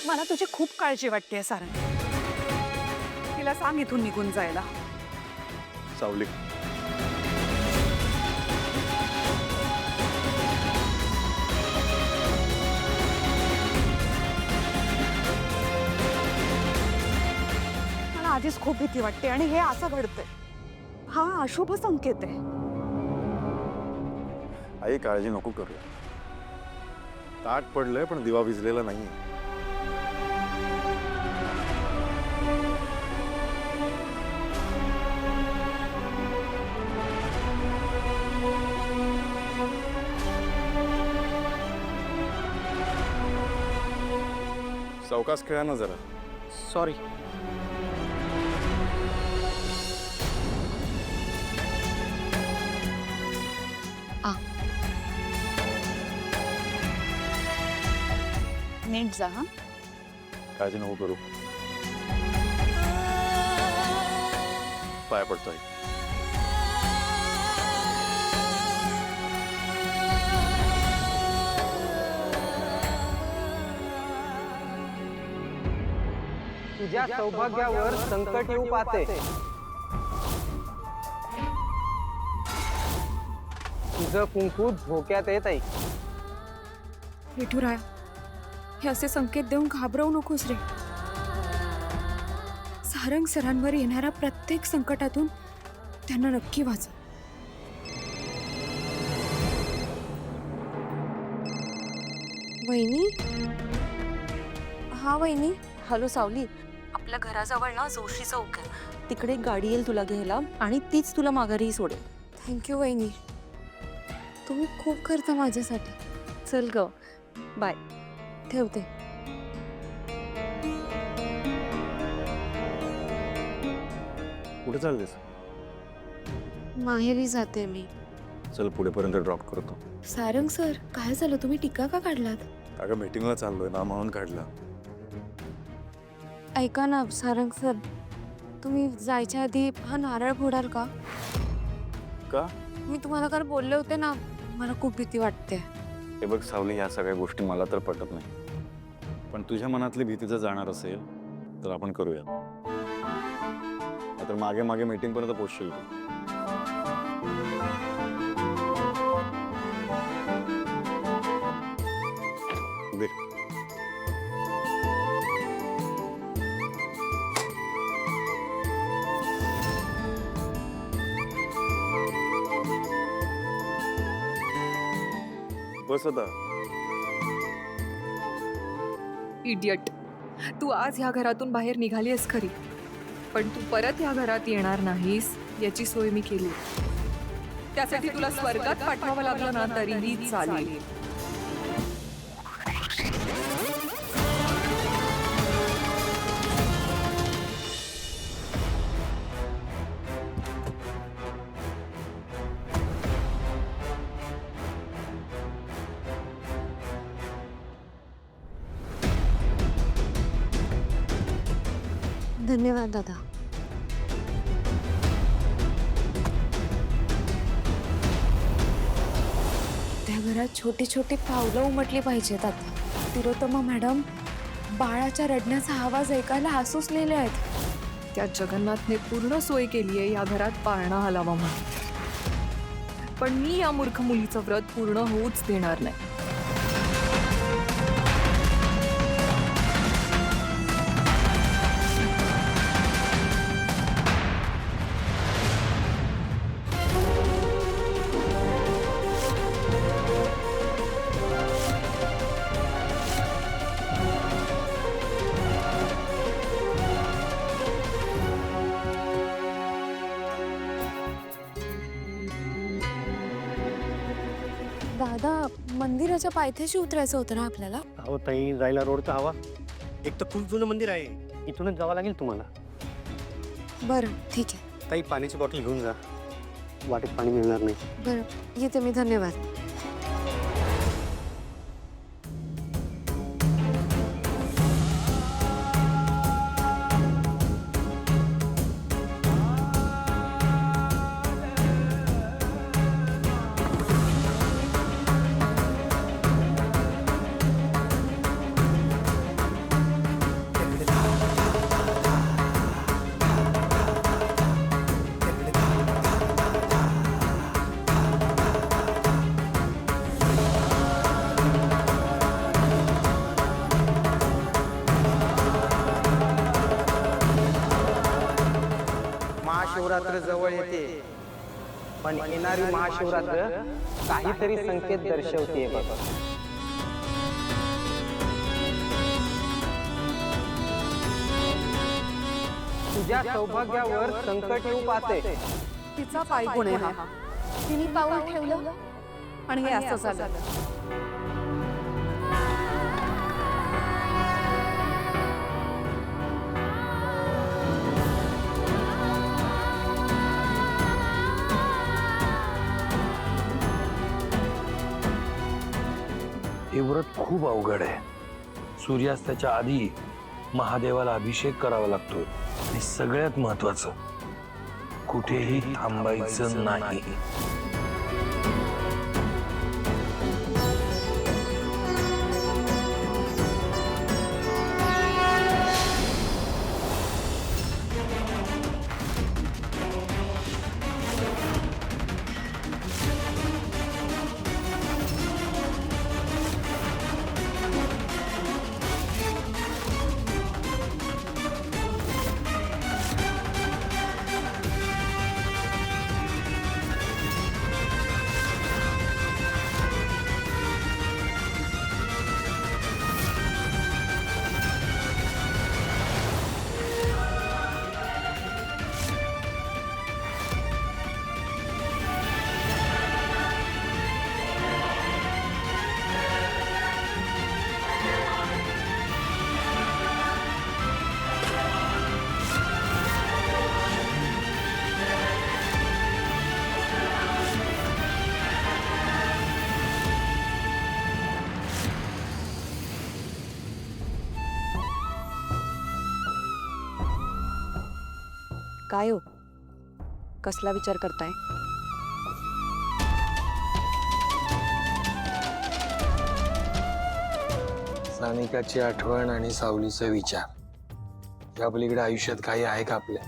मला तुझी खूप काळजी वाटते सारंग. तिला सांग इथून निघून जायला. सावली, मला आधीच खूप भीती वाटते आणि हे असं घडतंय. हा अशुभ संकेत आहे. आई काळजी नको करूया. ताट पडलंय पण दिवा विझलेला नाहीये. सावकाश खेळा ना जरा. सॉरी. नीट जा हा. काळजी नको करू. पाया पडतोय. तुझ्या सौभाग्यावर संकट येऊ पाहते. तुझं कुंकू धोक्यात येत आहे. विठुराया, हे असे संकेत देऊन घाबरवू नकोस रे. सारंग सरांवर येणाऱ्या प्रत्येक संकटातून त्यांना नक्की वाचव. वहिनी. हा वहिनी. हॅलो सावली, आपल्या घराजवळ ना जोशी चौक आहे, तिकडे एक गाडी येईल तुला घ्यायला आणि तीच तुला माघारीही सोडेल. थँक्यू वहिनी, तुम्ही खूप करता माझ्यासाठी. चल ग, बाय. ठेवते. कुठे चाललीस? माहेरी जाते मी. चल पुढेपर्यंत ड्रॉप करतो. सारंग सर, काय झालं? तुम्ही टीका का काढलात? अगं मीटिंगला चाललोय ना म्हणून काढला. ऐका ना सारंग सर, तुम्ही जायच्या आधी हा नारळ फोडाल का? का? मी तुम्हाला काल बोलले होते ना, मला खूप भीती वाटते. हे बघ सावली, या सगळ्या गोष्टी मला तर पटत नाही, पण तुझ्या मनातली भीती जर जाणार असेल तर आपण करूया. नाहीतर मागे मागे मीटिंग पर्यंत पोहोचशील तू. दे. बस आता. इडियट, तू आज ह्या घरातून बाहेर निघाली आहेस खरी, पण तू परत ह्या घरात येणार नाहीस याची सोय मी केली. त्यासाठी तुला स्वर्गात पाठवावं लागलं ना तरीही चालेल. धन्यवाद दादा. त्या घरात छोटी छोटी पावलं उमटली पाहिजेत आता. तिरोत्तमा मॅडम बाळाच्या रडण्याचा आवाज ऐकायला आसुसलेले आहेत. त्या जगन्नाथने पूर्ण सोय केली आहे या घरात पाळणा हलावा म्हणून, पण मी या मूर्ख मुलीचं व्रत पूर्ण होऊच देणार नाही. दादा, मंदिराच्या पायथ्याशी उतरायचं होतं ना आपल्याला? अहो ताई, जायला रोड तर हवा. एक तर खूप जुनं मंदिर आहे, इथूनच जावं लागेल तुम्हाला. बरं ठीक आहे. ताई पाण्याची बॉटल घेऊन जा, वाटेत पाणी मिळणार नाही. बरं येते मी. धन्यवाद. महाशिवरात्र जवळ येते, पण येणारी महाशिवरात्र काहीतरी संकेत दर्शवते बघ. तुझ्या सौभाग्यावर संकट येऊ पाहते. तिचा पाय गुण आहे हा. तिने पाऊल ठेवलं आणि हे असं झालं. हे व्रत खूप अवघड आहे. सूर्यास्ताच्या आधी महादेवाला अभिषेक करावा लागतो आणि सगळ्यात महत्वाचं, कुठेही थांबायचं नाही. काय हो, कसला विचार करताय? सानिकाची आठवण आणि सावलीचा विचार, या पलीकडे आयुष्यात काही आहे का आपल्या?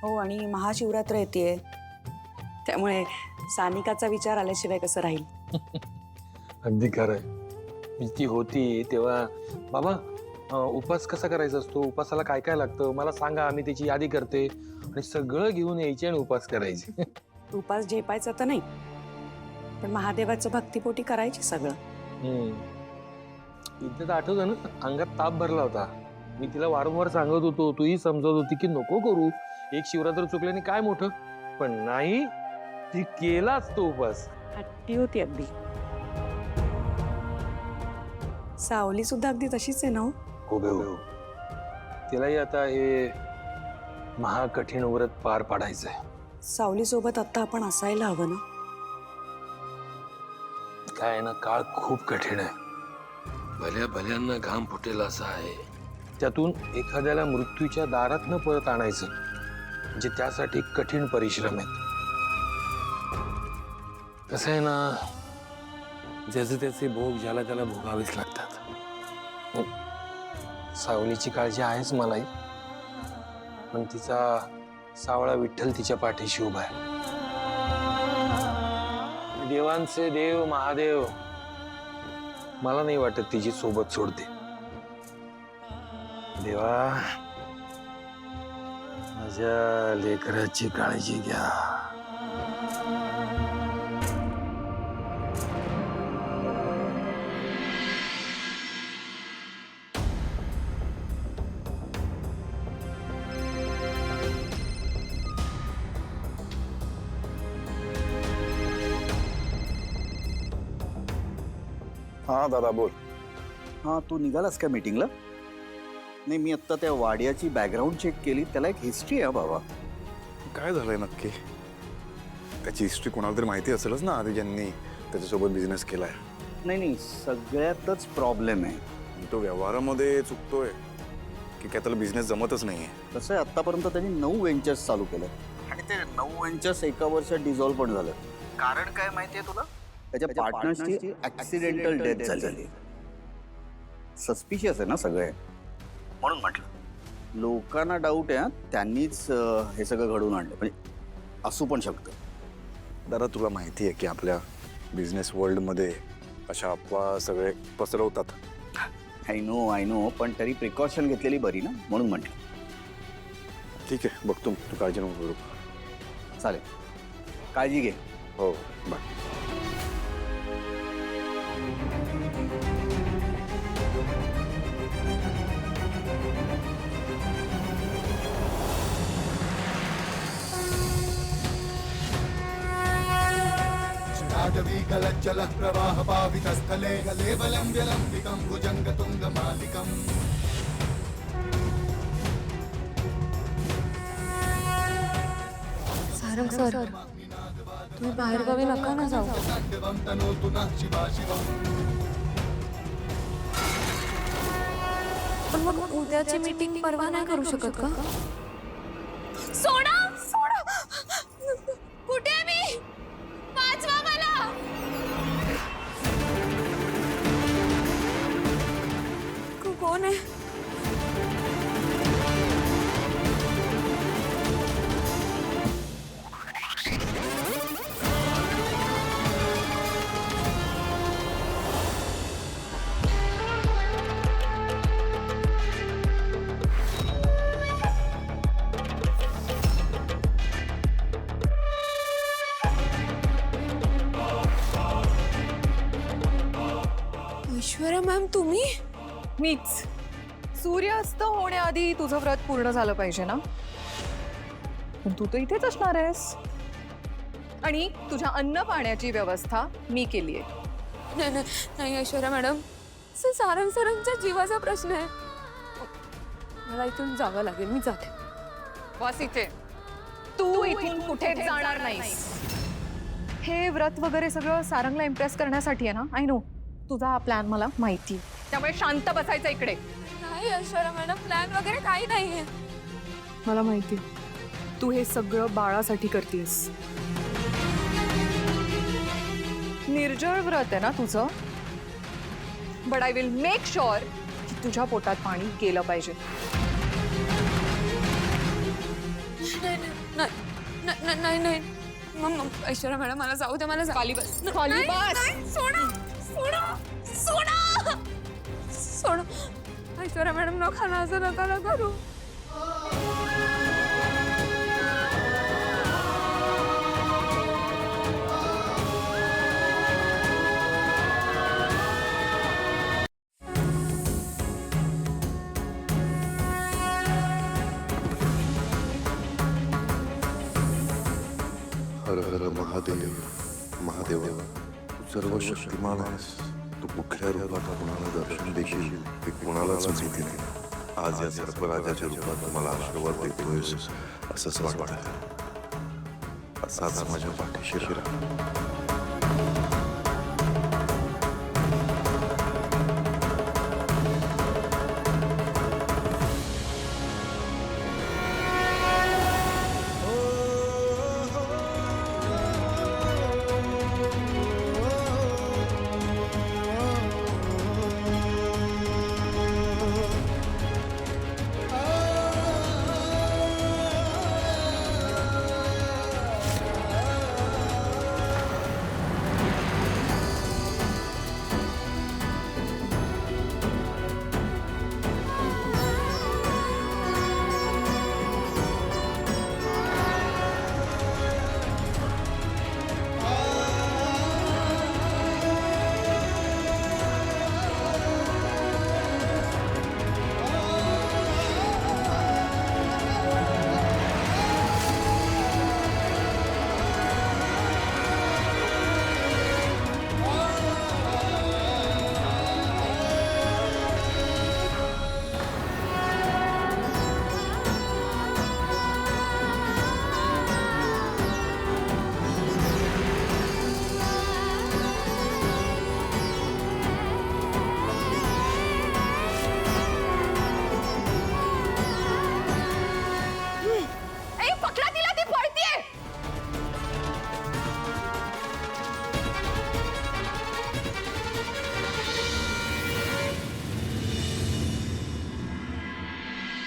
हो, आणि महाशिवरात्र येते, त्यामुळे सानिकाचा विचार आल्याशिवाय कसं राहील. अगदी खरंय. मी ती होती तेव्हा, बाबा उपास कसा करायचा असतो, उपासाला काय काय लागतं मला सांगा, मी त्याची यादी करते, आणि सगळं घेऊन यायचे आणि उपास करायचे. उपास झेपायचा तर नाही, पण महादेवाचं भक्तिपोटी करायची सगळं. इथे तर आठवतं ना, अंगात ताप भरला होता. मी तिला वारंवार सांगत होतो, तूही समजत होती की नको करू, एक शिवरात्र चुकल्याने काय मोठं, पण नाही, ती केलाच तो उपास. हट्टी होती अगदी. सावली सुद्धा अगदी तशीच आहे ना हो. हो. तिलाही आता हे महाकठीण व्रत पार पाडायचंय. सावली सोबत आता आपण असायला हवं ना. काय आहे ना, काळ खूप कठीण आहे. भल्या भल्यांना घाम फुटेल असा आहे. त्यातून एखाद्याला मृत्यूच्या दारात न परत आणायचं म्हणजे त्यासाठी कठीण परिश्रम आहेत. कसं आहे ना, ज्याचे त्याचे भोग ज्याला त्याला भोगावेच लागतात. सावलीची काळजी आहेच मलाही, पण तिचा सावळा विठ्ठल तिच्या पाठीशी उभा आहे. देवांचे देव महादेव मला नाही वाटत तिची सोबत सोडते. देवा, माझ्या लेकराची काळजी घ्या. हा दादा बोल. हां, तू निघालास का मीटिंगला? नाही, मी आत्ता त्या वाड्याची बॅकग्राऊंड चेक केली, त्याला एक हिस्ट्री आहे बाबा. काय झालंय नक्की? त्याची हिस्ट्री कोणाला तरी माहिती असेलच ना, आधी ज्यांनी त्याच्यासोबत बिझनेस केलाय. नाही, सगळ्यातच प्रॉब्लेम आहे. तो व्यवहारामध्ये चुकतोय की काय त्याला बिझनेस जमतच नाहीये? कसं आहे, आत्तापर्यंत त्यांनी 9 व्हेंचर्स चालू केलं आणि ते 9 व्हेंचर्स एका वर्षात डिझॉल्व्ह पण झालं. कारण काय माहितीये तुला? त्याच्या पार्टनर्सची ऍक्सिडेंटल डेथ झाली. सस्पिशियस आहे ना सगळे, म्हणून म्हटलं. लोकांना डाऊट आहे त्यांनीच हे सगळं घडवून आणलं, म्हणजे असू पण शकतं. दादा, तुला माहिती आहे की आपल्या बिझनेस वर्ल्डमध्ये अशा अफवा सगळे पसरवतात. आय नो, पण तरी प्रिकॉशन घेतलेली बरी ना, म्हणून म्हटलं. ठीक आहे, बघतो. तू काळजी नको करू. चालेल, काळजी घे. हो, बाय. सारंग सर, तुम्ही बाहेरगावी नका ना जाऊ. पण मग उद्याची मीटिंग परवा नाही करू शकत का? सोडा सोडा, कुठे आहे मी? वाचवा मला. कोण आहे? ऐश्वर्या मॅम, तुम्ही? मीच. सूर्यास्त होण्याआधी तुझं व्रत पूर्ण झालं पाहिजे ना, पण तू तर इथेच असणार आहेस. आणि तुझ्या अन्न पाण्याची व्यवस्था मी केली आहे. नाही नाही नाही ऐश्वर्या मॅडम, सारंग सरांच्या जीवाचा प्रश्न आहे. मला इथून जावं लागेल, मी जाते. बस इथे. तू इथून कुठे जाणार नाहीस. हे व्रत वगैरे सगळं सारंगला इम्प्रेस करण्यासाठी आहे ना. आय नो, तुझा हा प्लॅन मला माहिती, त्यामुळे शांत बसायचं इकडे. नाही ऐश्वर्या मॅडम, प्लॅन वगैरे काही नाहीये. मला माहिती तू हे सगळं बाळासाठी करतेस. निर्जळ व्रत आहे ना तुझं, but I will make sure की तुझ्या पोटात पाणी गेलं पाहिजे. नाही नाही ऐश्वर्या मॅडम, मला जाऊ दे. मला खाली बस, खाली बस. सोडा सोडा सोडा सोडा. ऐश्वर्या मॅडम, नका ना, असं नका ना करू. हर हर महादेव. महादेव, तू सर्व शक्तिमान आहेस. तू कुठल्या रूपात कोणाला दर्शन देशील हे कोणालाच माहिती नाही. आज या सर्पराजाच्या रूपात तुम्हाला आशीर्वाद देतोयस असंच वाटतं. असाच माझ्या पाठीशी राहा.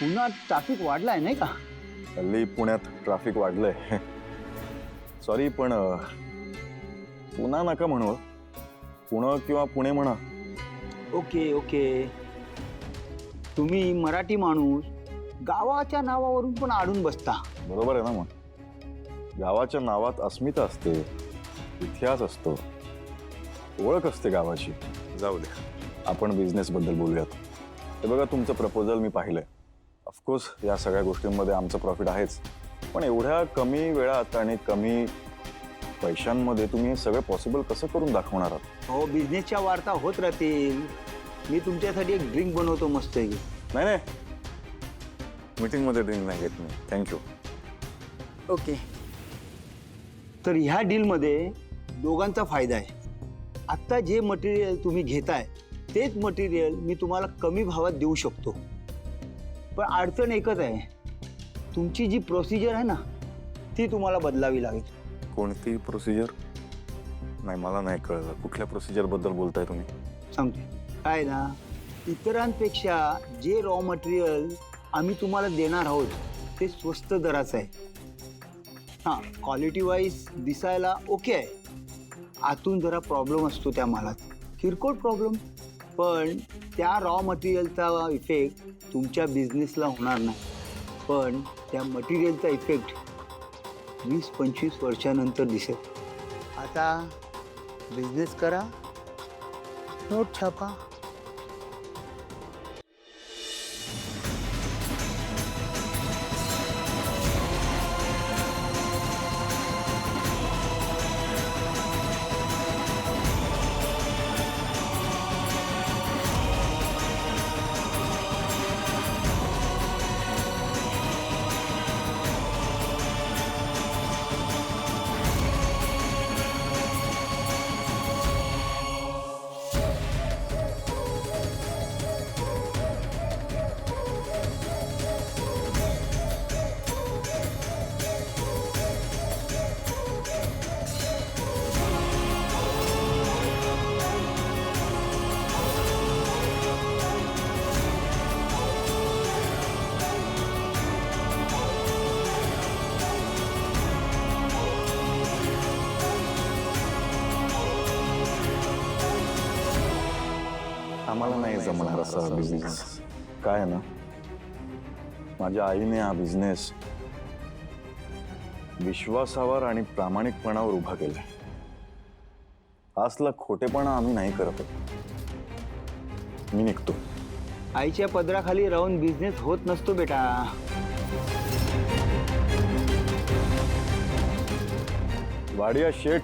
पुन्हा ट्रॅफिक वाढलाय नाही का? हल्ली पुण्यात ट्रॅफिक वाढलंय. सॉरी, पण पुन्हा नका म्हणू. पुणे किंवा पुणे म्हणा. ओके ओके, तुम्ही मराठी माणूस गावाच्या नावावरून पण आडून बसता. बरोबर आहे ना मग. गावाच्या नावात अस्मिता असते, इतिहास असतो, ओळख असते गावाची. जाऊ दे, आपण बिझनेस बद्दल बोलूयात. हे बघा, तुमचं प्रपोजल मी पाहिलंय. ऑफकोर्स या सगळ्या गोष्टींमध्ये आमचं प्रॉफिट आहेच, पण एवढ्या कमी वेळात आणि कमी पैशांमध्ये तुम्ही हे सगळं पॉसिबल कसं करून दाखवणार आहात? हो, बिझनेसच्या वार्ता होत राहतील. मी तुमच्यासाठी एक ड्रिंक बनवतो मस्त. नाही नाही, मीटिंगमध्ये ड्रिंक नाही घेत मी, थँक्यू. ओके. तर ह्या डीलमध्ये दोघांचा फायदा आहे. आत्ता जे मटेरियल तुम्ही घेताय तेच मटेरियल मी तुम्हाला कमी भावात देऊ शकतो. पण अडचण एकच आहे, तुमची जी प्रोसिजर आहे ना ती तुम्हाला बदलावी लागेल. कोणती प्रोसिजर? नाही, मला नाही कळलं. कुठल्या प्रोसिजरबद्दल बोलताय तुम्ही? सांगते. काय ना, इतरांपेक्षा जे रॉ मटेरियल आम्ही तुम्हाला देणार आहोत ते स्वस्त दराचं आहे. हां, क्वालिटी वाईज दिसायला ओके आहे. आतून जरा प्रॉब्लेम असतो त्या मालात, किरकोळ प्रॉब्लेम. पण त्या रॉ मटेरियलचा इफेक्ट तुमच्या बिझनेसला होणार नाही, पण त्या मटेरियलचा इफेक्ट 20-25 वर्षानंतर दिसेल. आता बिझनेस करा, नोट छापा. आम्हाला नाही जमणार असा बिझनेस. काय ना, माझ्या आईने हा बिझनेस विश्वासावर आणि प्रामाणिकपणावर उभा केलाय. असला खोटेपणा आम्ही नाही करत. मी निघतो. आईच्या पदराखाली राहून बिझनेस होत नसतो बेटा. वाडिया शेठ,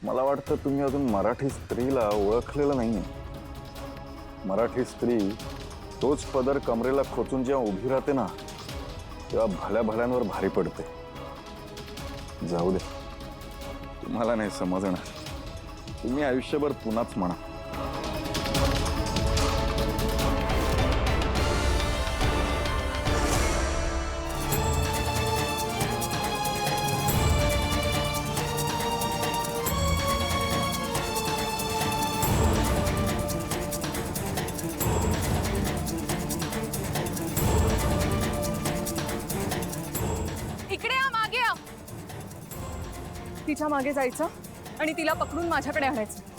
मला वाटतं तुम्ही अजून मराठी स्त्रीला ओळखलेलं नाहीये. मराठी स्त्री तोच पदर कमरेला खोचून जेव्हा उभी राहते ना, तेव्हा भल्या भल्यांवर भारी पडते. जाऊ दे, तुम्हाला नाही समजणार. तुम्ही आयुष्यभर पुन्हाच म्हणा. तिच्या मागे जायचं आणि तिला पकडून माझ्याकडे आणायचं.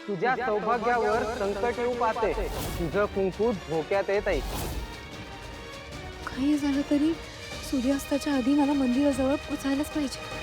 तुझ्या सौभाग्यावर संकट येऊ पाहते. तुझं कुंकू धोक्यात येत आहे. काही झालं तरी सूर्यास्ताच्या आधी मला मंदिराजवळ पोचायलाच पाहिजे.